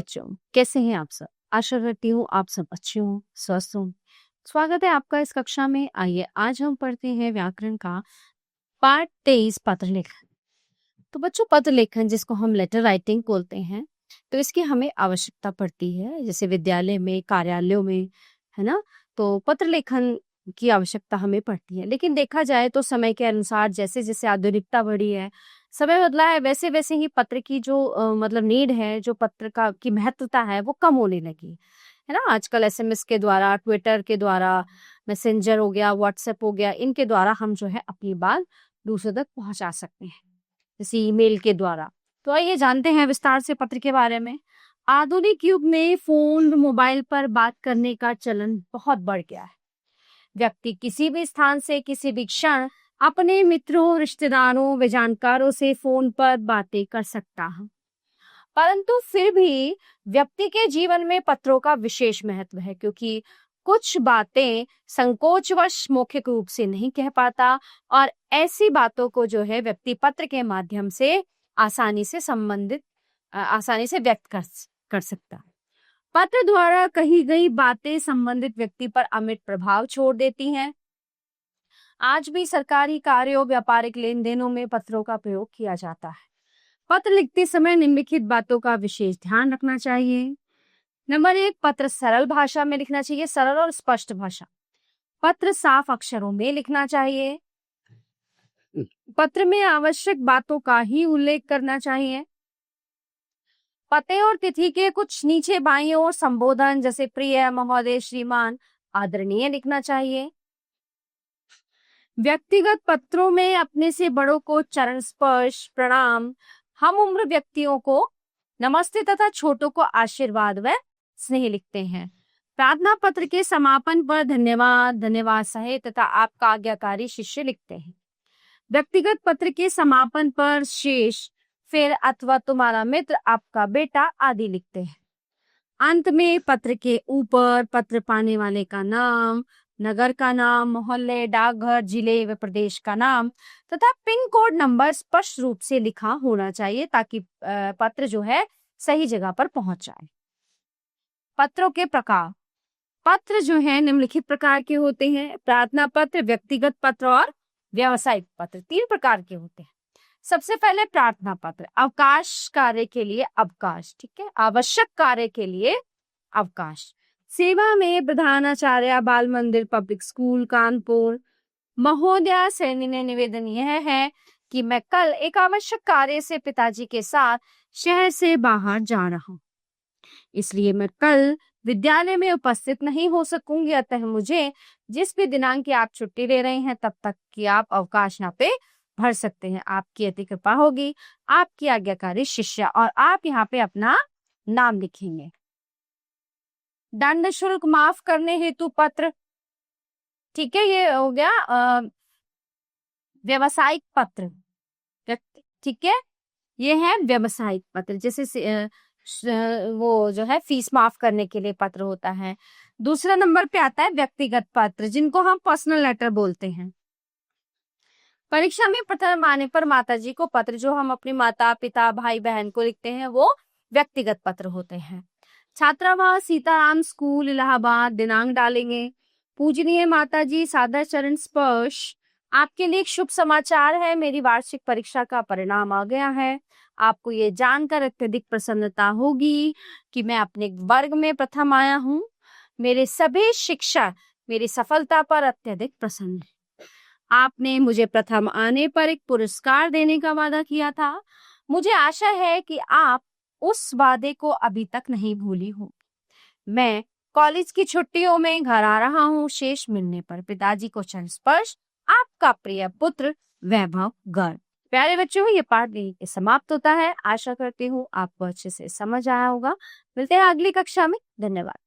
बच्चों, कैसे हैं आप सब? आशा करती हूँ आप सब अच्छे हों, स्वस्थ हों। स्वागत है आपका इस कक्षा में। आइए आज हम पढ़ते हैं व्याकरण का पाठ 23 पत्र लेखन। तो बच्चों, पत्र लेखन जिसको हम लेटर राइटिंग बोलते हैं, तो इसकी हमें आवश्यकता पड़ती है, जैसे विद्यालय में, कार्यालयों में, है ना। तो पत्र लेखन की आवश्यकता हमें पड़ती है। लेकिन देखा जाए तो समय के अनुसार जैसे जैसे आधुनिकता बढ़ी है, समय बदला है, वैसे वैसे ही पत्र की जो मतलब नीड है, जो पत्र का की महत्वता है, वो कम होने लगी है ना। आजकल एसएमएस के द्वारा, ट्विटर के द्वारा, मैसेंजर हो गया, व्हाट्सएप हो गया, इनके द्वारा हम जो है अपनी बात दूसरों तक पहुंचा सकते हैं, जैसे ईमेल के द्वारा। तो आइए जानते हैं विस्तार से पत्र के बारे में। आधुनिक युग में फोन, मोबाइल पर बात करने का चलन बहुत बढ़ गया है। व्यक्ति किसी भी स्थान से किसी भी क्षण अपने मित्रों, रिश्तेदारों व जानकारों से फोन पर बातें कर सकता है। परंतु फिर भी व्यक्ति के जीवन में पत्रों का विशेष महत्व है, क्योंकि कुछ बातें संकोचवश मौखिक रूप से नहीं कह पाता, और ऐसी बातों को जो है व्यक्ति पत्र के माध्यम से आसानी से व्यक्त कर सकता है। पत्र द्वारा कही गई बातें संबंधित व्यक्ति पर अमिट प्रभाव छोड़ देती हैं। आज भी सरकारी कार्यों, व्यापारिक लेन देनों में पत्रों का प्रयोग किया जाता है। पत्र लिखते समय निम्नलिखित बातों का विशेष ध्यान रखना चाहिए। नंबर 1, पत्र सरल भाषा में लिखना चाहिए, सरल और स्पष्ट भाषा। पत्र साफ अक्षरों में लिखना चाहिए। पत्र में आवश्यक बातों का ही उल्लेख करना चाहिए। पते और तिथि के कुछ नीचे बाईं ओर संबोधन, जैसे प्रिय, महोदय, श्रीमान, आदरणीय लिखना चाहिए। व्यक्तिगत पत्रों में अपने से बड़ों को चरण स्पर्श, प्रणाम, हम उम्र व्यक्तियों को नमस्ते तथा छोटों को आशीर्वाद व स्नेह लिखते हैं। प्रार्थना पत्र के समापन पर धन्यवाद, धन्यवाद सहित तथा आपका आज्ञाकारी शिष्य लिखते हैं। व्यक्तिगत पत्र के समापन पर शेष, फिर अथवा तुम्हारा मित्र, आपका बेटा आदि लिखते हैं। अंत में पत्र के ऊपर पत्र पाने वाले का नाम, नगर का नाम, मोहल्ले, डाकघर, जिले व प्रदेश का नाम तथा पिन कोड नंबर स्पष्ट रूप से लिखा होना चाहिए, ताकि पत्र जो है सही जगह पर पहुंच जाए। पत्रों के प्रकार। पत्र जो है निम्नलिखित प्रकार के होते हैं: प्रार्थना पत्र, व्यक्तिगत पत्र और व्यावसायिक पत्र। 3 प्रकार के होते हैं। सबसे पहले प्रार्थना पत्र, अवकाश कार्य के लिए अवकाश, ठीक है, आवश्यक कार्य के लिए अवकाश। सेवा में प्रधानाचार्य, बाल मंदिर, पब्लिक स्कूल, कानपुर। महोदया, सैन्य निवेदन यह है कि मैं कल एक आवश्यक कार्य से पिताजी के साथ शहर से बाहर जा रहा हूँ, इसलिए मैं कल विद्यालय में उपस्थित नहीं हो सकूंगी। अतः मुझे जिस भी दिनांक की आप छुट्टी ले रहे हैं, तब तक की आप अवकाश यहाँ पे भर सकते हैं। आपकी अति कृपा होगी, आपकी आज्ञाकारी शिष्य। और आप यहाँ पे अपना नाम लिखेंगे। दंड शुल्क माफ करने हेतु पत्र, ठीक है, ये हो गया व्यवसायिक पत्र, ठीक है, ये है व्यवसायिक पत्र। जैसे वो जो है फीस माफ करने के लिए पत्र होता है। दूसरा नंबर पे आता है व्यक्तिगत पत्र, जिनको हम पर्सनल लेटर बोलते हैं। परीक्षा में प्रथम आने पर माताजी को पत्र जो हम अपने माता पिता, भाई बहन को लिखते हैं, वो व्यक्तिगत पत्र होते हैं। छात्रावास, सीताराम स्कूल, इलाहाबाद, दिनांक डालेंगे। पूजनीय माताजी, सादर चरण स्पर्श, आपके लिए एक शुभ समाचार है, मेरी वार्षिक परीक्षा का परिणाम आ गया है। आपको ये जानकर अत्यधिक प्रसन्नता होगी कि मैं अपने वर्ग में प्रथम आया हूँ। मेरे सभी शिक्षक मेरी सफलता पर अत्यधिक प्रसन्न हैं। आपने मुझे प्रथम आने पर एक पुरस्कार देने का वादा किया था। मुझे आशा है कि आप उस वादे को अभी तक नहीं भूली हो। मैं कॉलेज की छुट्टियों में घर आ रहा हूँ। शेष मिलने पर पिताजी को चरण स्पर्श, आपका प्रिय पुत्र वैभव गर्ग। प्यारे बच्चों, ये पाठ यहीं पे समाप्त होता है। आशा करती हूँ आपको अच्छे से समझ आया होगा। मिलते हैं अगली कक्षा में। धन्यवाद।